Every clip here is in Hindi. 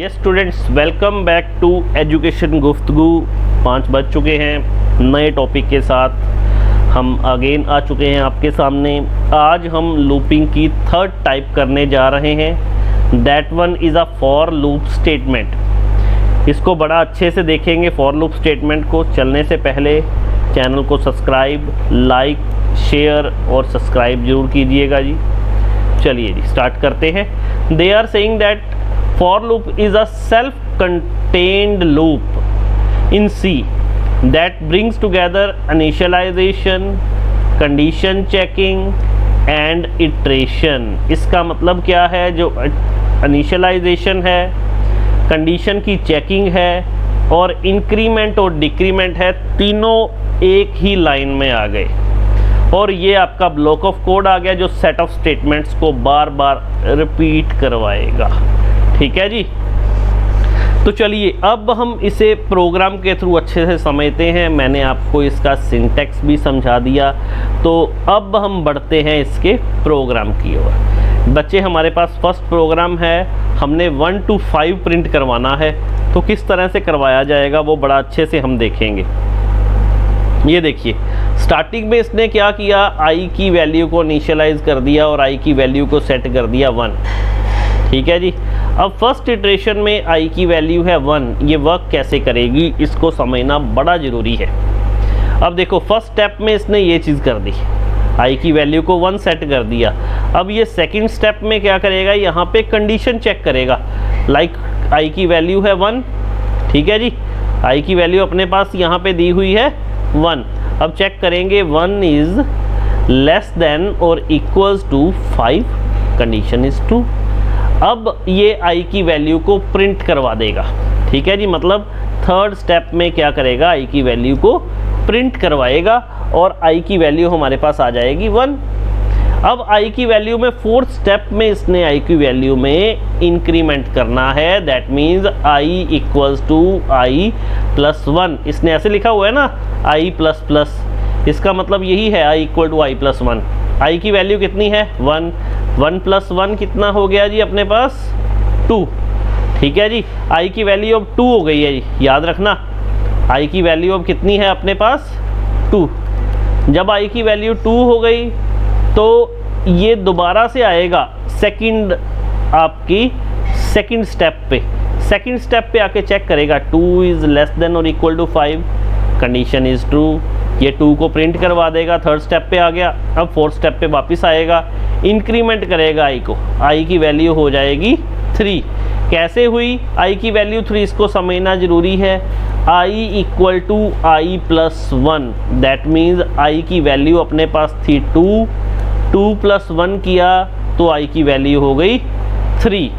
Yes students, welcome back to education गुफ्तगू। 5 बज चुके हैं, नए टॉपिक के साथ हम अगेन आ चुके हैं आपके सामने। आज हम लूपिंग की थर्ड टाइप करने जा रहे हैं। That one is a for loop statement. इसको बड़ा अच्छे से देखेंगे फॉर लूप स्टेटमेंट को। चलने से पहले चैनल को सब्सक्राइब, लाइक, शेयर और सब्सक्राइब जरूर कीजिएगा जी। चलिए जी, स्टार्ट करते हैं। They are saying that for loop is a self-contained loop in C that brings together initialization, condition checking and iteration। इसका मतलब क्या है? जो initialization है, condition की checking है और increment और decrement है, तीनों एक ही लाइन में आ गए और ये आपका ब्लॉक ऑफ कोड आ गया जो सेट ऑफ स्टेटमेंट्स को बार बार रिपीट करवाएगा। ठीक है जी। तो चलिए अब हम इसे प्रोग्राम के थ्रू अच्छे से समझते हैं। मैंने आपको इसका सिंटैक्स भी समझा दिया। तो अब हम बढ़ते हैं इसके प्रोग्राम की ओर। बच्चे, हमारे पास फर्स्ट प्रोग्राम है, हमने 1 to 5 प्रिंट करवाना है। तो किस तरह से करवाया जाएगा वो बड़ा अच्छे से हम देखेंगे। ये देखिए, स्टार्टिंग में इसने क्या किया, आई की वैल्यू को इनिशियलाइज कर दिया और आई की वैल्यू को सेट कर दिया 1। ठीक है जी। अब फर्स्ट इटरेशन में आई की वैल्यू है 1। ये वर्क कैसे करेगी इसको समझना बड़ा ज़रूरी है। अब देखो, फर्स्ट स्टेप में इसने ये चीज़ कर दी, आई की वैल्यू को 1 सेट कर दिया। अब ये सेकंड स्टेप में क्या करेगा, यहाँ पे कंडीशन चेक करेगा। लाइक आई की वैल्यू है 1। ठीक है जी, आई की वैल्यू अपने पास यहाँ पे दी हुई है 1। अब चेक करेंगे 1 इज़ लेस देन और equals to 5, condition is true. अब ये आई की वैल्यू को प्रिंट करवा देगा। ठीक है जी, मतलब थर्ड स्टेप में क्या करेगा, आई की वैल्यू को प्रिंट करवाएगा और आई की वैल्यू हमारे पास आ जाएगी 1। अब आई की वैल्यू में फोर्थ स्टेप में इसने आई की वैल्यू में इंक्रीमेंट करना है। That means I equals to I plus 1। इसने ऐसे लिखा हुआ है ना, आई प्लस प्लस, इसका मतलब यही है I equal to I plus 1। आई की वैल्यू कितनी है 1। 1 प्लस 1 कितना हो गया जी अपने पास 2। ठीक है जी, आई की वैल्यू अब 2 हो गई है जी, याद रखना। आई की वैल्यू अब कितनी है अपने पास 2। जब आई की वैल्यू 2 हो गई तो ये दोबारा से आएगा सेकंड, आपकी सेकंड स्टेप पे। सेकंड स्टेप पे आके चेक करेगा 2 इज़ लेस देन और equal to 5, condition is true. ये 2 को प्रिंट करवा देगा, थर्ड स्टेप पे आ गया। अब फोर्थ स्टेप पे वापस आएगा, इंक्रीमेंट करेगा आई को, आई की वैल्यू हो जाएगी 3। कैसे हुई आई की वैल्यू 3, इसको समझना ज़रूरी है। I equal to I plus 1, that means I की वैल्यू अपने पास थी 2। 2 प्लस 1 किया तो आई की वैल्यू हो गई 3।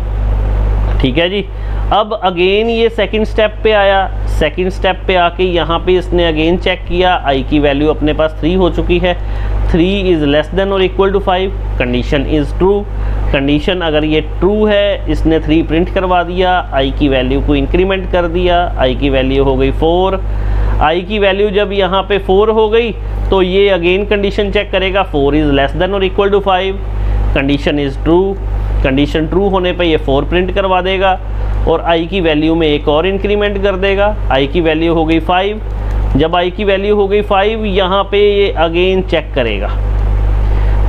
ठीक है जी। अब अगेन ये सेकंड स्टेप पे आया। सेकंड स्टेप पे आके यहाँ पे इसने अगेन चेक किया, आई की वैल्यू अपने पास 3 हो चुकी है। 3 इज़ लेस देन और equal to 5, condition is true. Condition अगर ये ट्रू है, इसने 3 प्रिंट करवा दिया, आई की वैल्यू को इंक्रीमेंट कर दिया, आई की वैल्यू हो गई 4। आई की वैल्यू जब यहाँ पे 4 हो गई तो ये अगेन कंडीशन चेक करेगा, 4 इज़ लेस देन और equal to 5, condition is true. Condition true होने पे ये 4 प्रिंट करवा देगा और आई की वैल्यू में एक और इंक्रीमेंट कर देगा, आई की वैल्यू हो गई 5। जब आई की वैल्यू हो गई 5, यहाँ पे ये अगेन चेक करेगा,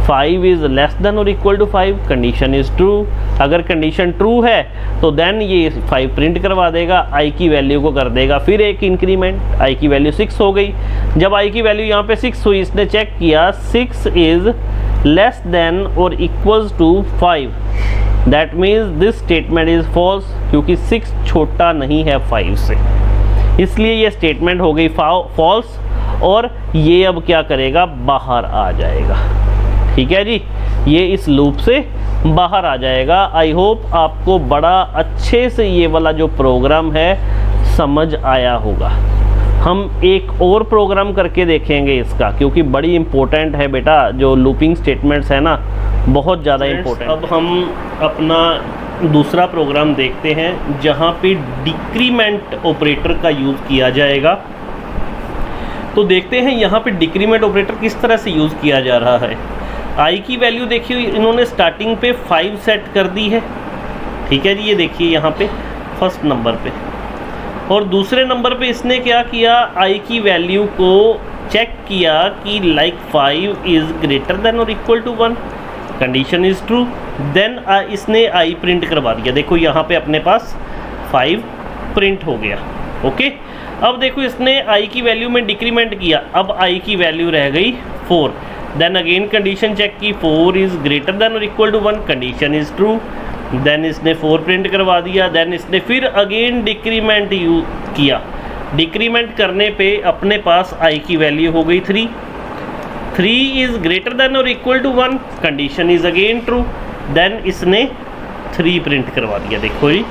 5 इज़ लेस देन और equal to 5, condition is true. अगर कंडीशन ट्रू है तो देन ये 5 प्रिंट करवा देगा, आई की वैल्यू को कर देगा फिर एक इंक्रीमेंट, आई की वैल्यू 6 हो गई। जब आई की वैल्यू यहाँ पे 6 हुई, इसने चेक किया 6 इज़ लेस देन और equals to 5, that means this statement is false, क्योंकि 6 छोटा नहीं है 5 से, इसलिए ये स्टेटमेंट हो गई फॉल्स और ये अब क्या करेगा, बाहर आ जाएगा। ठीक है जी, ये इस लूप से बाहर आ जाएगा। आई होप आपको बड़ा अच्छे से ये वाला जो प्रोग्राम है समझ आया होगा। हम एक और प्रोग्राम करके देखेंगे इसका, क्योंकि बड़ी इम्पोर्टेंट है बेटा, जो लूपिंग स्टेटमेंट्स है ना, बहुत ज़्यादा इम्पोर्टेंट। अब हम अपना दूसरा प्रोग्राम देखते हैं जहाँ पे डिक्रीमेंट ऑपरेटर का यूज़ किया जाएगा। तो देखते हैं यहाँ पे डिक्रीमेंट ऑपरेटर किस तरह से यूज़ किया जा रहा है। आई की वैल्यू देखिए इन्होंने स्टार्टिंग पे 5 सेट कर दी है। ठीक है जी, ये देखिए यहाँ पे फर्स्ट नंबर पे। और दूसरे नंबर पे इसने क्या किया, आई की वैल्यू को चेक किया कि लाइक 5 इज़ ग्रेटर देन और equal to 1, condition is true, then इसने आई प्रिंट करवा दिया। देखो यहाँ पे अपने पास 5 प्रिंट हो गया। ओके, अब देखो इसने आई की वैल्यू में डिक्रीमेंट किया, अब आई की वैल्यू रह गई 4, देन अगेन कंडीशन चेक की 4 इज़ ग्रेटर देन और equal to 1, condition is true, then इसने 4 प्रिंट करवा दिया। देन इसने फिर अगेन डिक्रीमेंट किया, डिक्रीमेंट करने पे अपने पास आई की वैल्यू हो गई 3, 3 इज़ ग्रेटर देन और equal to 1, condition is again true, then इसने 3 प्रिंट करवा दिया। देखो जी,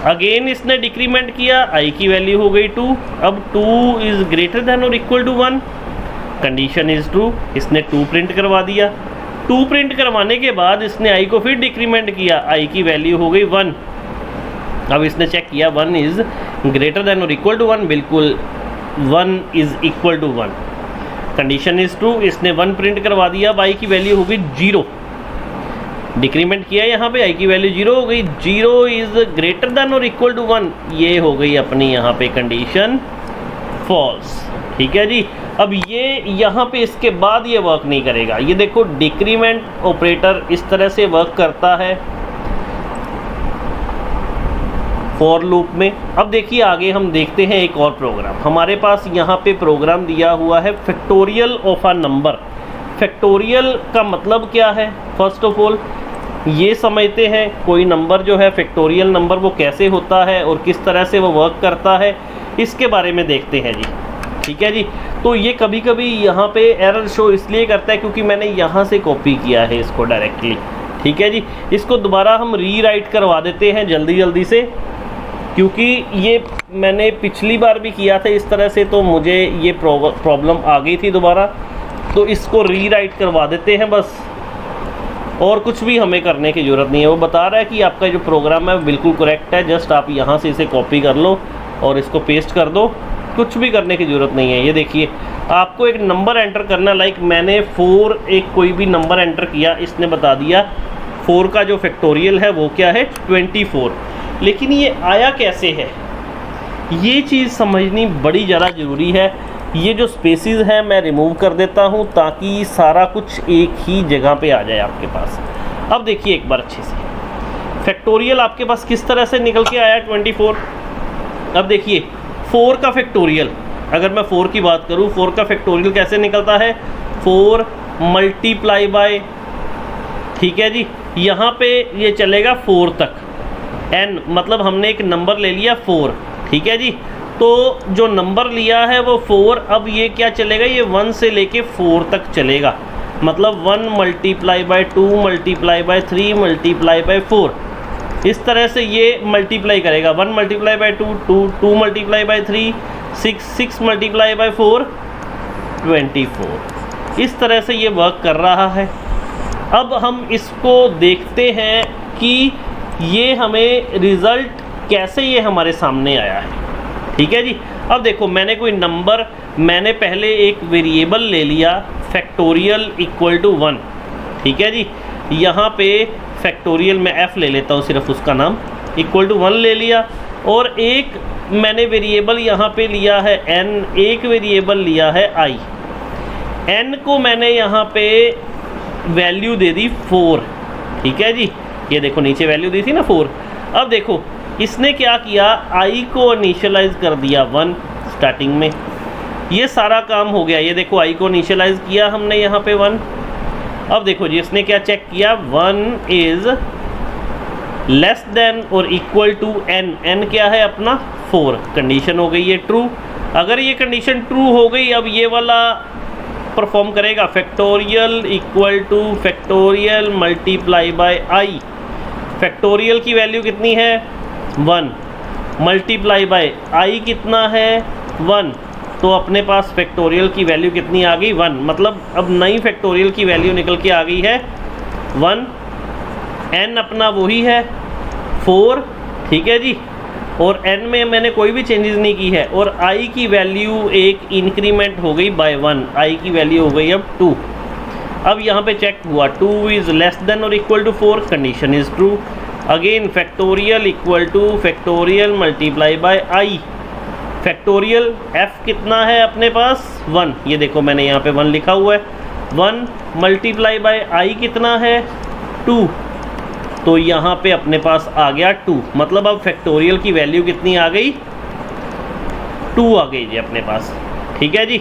अगेन इसने डिक्रीमेंट किया, आई की वैल्यू हो गई 2, अब 2 इज़ ग्रेटर देन और equal to 1, condition is true, इसने 2 प्रिंट करवा दिया। 2 प्रिंट करवाने के बाद इसने आई को फिर डिक्रीमेंट किया, आई की वैल्यू हो गई 1, अब इसने चेक किया 1 इज़ ग्रेटर देन और इक्वल टू 1, बिल्कुल 1 is equal to 1, condition is true, इसने 1 प्रिंट करवा दिया, अब आई की वैल्यू हो गई 0, डिक्रीमेंट किया यहाँ पे, आई की वैल्यू 0 हो गई, 0 इज़ ग्रेटर देन और इक्वल टू 1, ये हो गई अपनी यहाँ पे कंडीशन फॉल्स। ठीक है जी, अब ये यहाँ पे इसके बाद ये वर्क नहीं करेगा। ये देखो डिक्रीमेंट ऑपरेटर इस तरह से वर्क करता है फॉर लूप में। अब देखिए आगे हम देखते हैं एक और प्रोग्राम। हमारे पास यहाँ पे प्रोग्राम दिया हुआ है factorial of a number. Factorial का मतलब क्या है, फर्स्ट ऑफ ऑल ये समझते हैं कोई नंबर जो है फैक्टोरियल नंबर वो कैसे होता है और किस तरह से वो वर्क करता है, इसके बारे में देखते हैं जी। ठीक है जी, तो ये कभी कभी यहाँ पे एरर शो इसलिए करता है क्योंकि मैंने यहाँ से कॉपी किया है इसको डायरेक्टली। ठीक है जी, इसको दोबारा हम रीराइट करवा देते हैं जल्दी जल्दी से, क्योंकि ये मैंने पिछली बार भी किया था इस तरह से, तो मुझे ये प्रॉब्लम आ गई थी दोबारा, तो इसको रीराइट करवा देते हैं बस, और कुछ भी हमें करने की ज़रूरत नहीं है। वो बता रहा है कि आपका जो प्रोग्राम है बिल्कुल करेक्ट है, जस्ट आप यहाँ से इसे कॉपी कर लो और इसको पेस्ट कर दो, कुछ भी करने की ज़रूरत नहीं है। ये देखिए आपको एक नंबर एंटर करना, लाइक मैंने 4 एक कोई भी नंबर एंटर किया, इसने बता दिया 4 का जो फैक्टोरियल है वो क्या है 24, लेकिन ये आया कैसे है ये चीज़ समझनी बड़ी ज़्यादा ज़रूरी है। ये जो स्पेसिस हैं मैं रिमूव कर देता हूँ ताकि सारा कुछ एक ही जगह पे आ जाए आपके पास। अब देखिए एक बार अच्छे से, फैक्टोरियल आपके पास किस तरह से निकल के आया 24। अब देखिए 4 का फैक्टोरियल, अगर मैं 4 की बात करूँ, 4 का फैक्टोरियल कैसे निकलता है, 4 मल्टीप्लाई बाय, ठीक है जी, यहाँ पे ये चलेगा 4 तक, n मतलब हमने एक नंबर ले लिया 4, ठीक है जी, तो जो नंबर लिया है वो 4, अब ये क्या चलेगा, ये 1 से लेके 4 तक चलेगा, मतलब 1 multiply by 2 multiply by 3 multiply by 4, इस तरह से ये मल्टीप्लाई करेगा। 1 multiply by 2 2 multiply by 3 6 multiply by 4 24, इस तरह से ये वर्क कर रहा है। अब हम इसको देखते हैं कि ये हमें रिज़ल्ट कैसे ये हमारे सामने आया है। ठीक है जी, अब देखो मैंने कोई नंबर, मैंने पहले एक वेरिएबल ले लिया फैक्टोरियल इक्वल टू 1, ठीक है जी, यहाँ पे फैक्टोरियल में f ले लेता हूँ सिर्फ उसका नाम, इक्वल टू 1 ले लिया, और एक मैंने वेरिएबल यहाँ पे लिया है n, एक वेरिएबल लिया है i, n को मैंने यहाँ पे वैल्यू दे दी 4, ठीक है जी, ये देखो नीचे वैल्यू दी थी ना 4। अब देखो इसने क्या किया, i को इनिशियलाइज कर दिया 1 स्टार्टिंग में, ये सारा काम हो गया। ये देखो i को इनिशियलाइज किया हमने यहाँ पे 1। अब देखो जी इसने क्या चेक किया, 1 इज़ लेस देन और इक्वल टू n, n क्या है अपना 4, कंडीशन हो गई ये ट्रू। अगर ये कंडीशन ट्रू हो गई, अब ये वाला परफॉर्म करेगा factorial equal to factorial multiply bye i, factorial की वैल्यू कितनी है 1, मल्टीप्लाई बाय i कितना है 1, तो अपने पास फैक्टोरियल की वैल्यू कितनी आ गई 1, मतलब अब नई फैक्टोरियल की वैल्यू निकल के आ गई है 1, n अपना वही है 4, ठीक है जी, और n में मैंने कोई भी चेंजेस नहीं की है, और i की वैल्यू एक इंक्रीमेंट हो गई बाय 1, i की वैल्यू हो गई अब 2। अब यहाँ पे चेक हुआ 2 इज़ लेस देन और equal to 4, condition is true, again factorial equal to factorial multiply by I. Factorial f कितना है अपने पास 1, ये देखो मैंने यहाँ पे 1 लिखा हुआ है, 1 मल्टीप्लाई बाय आई कितना है 2, तो यहाँ पे अपने पास आ गया 2। मतलब अब फैक्टोरियल की वैल्यू कितनी आ गई 2 आ गई जी अपने पास। ठीक है जी।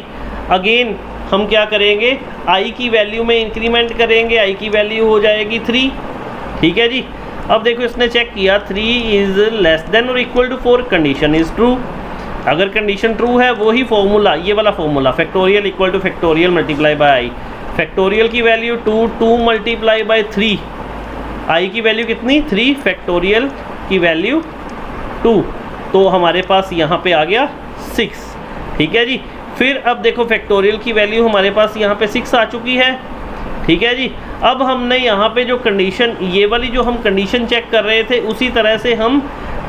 अगेन हम क्या करेंगे, i की वैल्यू में इंक्रीमेंट करेंगे, i की वैल्यू हो जाएगी 3। ठीक है जी। अब देखो इसने चेक किया 3 इज लेस देन और equal to 4, condition is true. अगर कंडीशन ट्रू है वो ही फॉर्मूला, ये वाला formula factorial equal to factorial multiply by I. Factorial की वैल्यू 2, 2 मल्टीप्लाई बाय 3, आई की वैल्यू कितनी 3, फैक्टोरियल की वैल्यू 2, तो हमारे पास यहाँ पे आ गया 6। ठीक है जी। फिर अब देखो फैक्टोरियल की वैल्यू हमारे पास यहाँ पे 6 आ चुकी है। ठीक है जी। अब हमने यहाँ पे जो कंडीशन, ये वाली जो हम कंडीशन चेक कर रहे थे उसी तरह से हम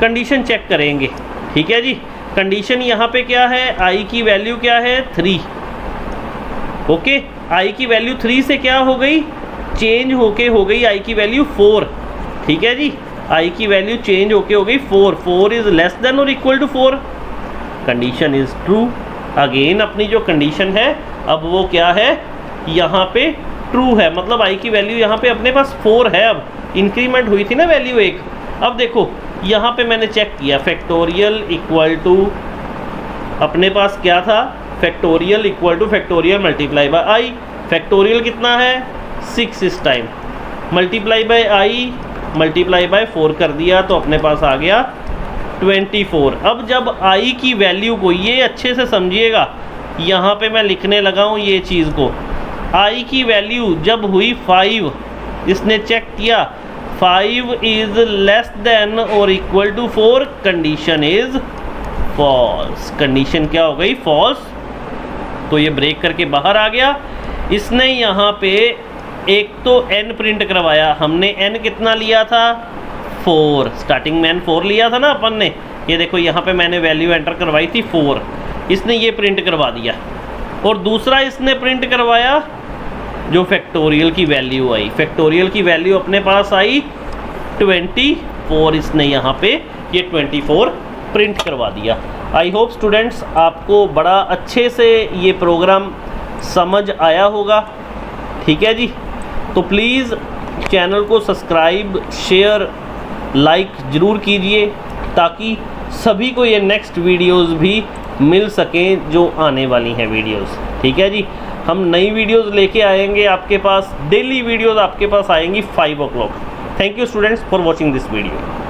कंडीशन चेक करेंगे। ठीक है जी। कंडीशन यहाँ पे क्या है, आई की वैल्यू क्या है 3। ओके, आई की वैल्यू 3 से क्या हो गई, चेंज होके हो गई आई की वैल्यू 4। ठीक है जी। आई की वैल्यू चेंज होके हो गई 4, 4 इज लेस देन और equal to 4, condition is true. Again अपनी जो कंडीशन है अब वो क्या है, यहाँ पे ट्रू है, मतलब आई की वैल्यू यहाँ पे अपने पास 4 है। अब इंक्रीमेंट हुई थी ना वैल्यू 1। अब देखो यहाँ पे मैंने चेक किया फैक्टोरियल इक्वल टू अपने पास क्या था, factorial equal to factorial multiply by I. Factorial कितना है 6 इस time, multiply by I multiply by 4 कर दिया तो अपने पास आ गया 24। अब जब आई की वैल्यू को, ये अच्छे से समझिएगा, यहाँ पे मैं लिखने लगा हूँ ये चीज़ को, आई की वैल्यू जब हुई 5, इसने चेक किया 5 इज लेस देन और equal to 4, condition is false. Condition क्या हो गई, फॉल्स। तो ये ब्रेक करके बाहर आ गया। इसने यहाँ पे एक तो n प्रिंट करवाया, हमने n कितना लिया था 4, स्टार्टिंग में n 4 लिया था ना अपन ने। ये देखो यहाँ पे मैंने वैल्यू एंटर करवाई थी 4, इसने ये प्रिंट करवा दिया। और दूसरा इसने प्रिंट करवाया जो फैक्टोरियल की वैल्यू आई, फैक्टोरियल की वैल्यू अपने पास आई 24, इसने यहाँ पे ये 24 प्रिंट करवा दिया। आई होप स्टूडेंट्स आपको बड़ा अच्छे से ये प्रोग्राम समझ आया होगा। ठीक है जी। तो प्लीज़ चैनल को सब्सक्राइब, शेयर, लाइक ज़रूर कीजिए ताकि सभी को ये नेक्स्ट वीडियोस भी मिल सकें जो आने वाली हैं वीडियोस। ठीक है जी। हम नई वीडियोस लेके आएंगे आपके पास, डेली वीडियोस आपके पास आएंगी 5 o'clock। Thank you students for watching this video.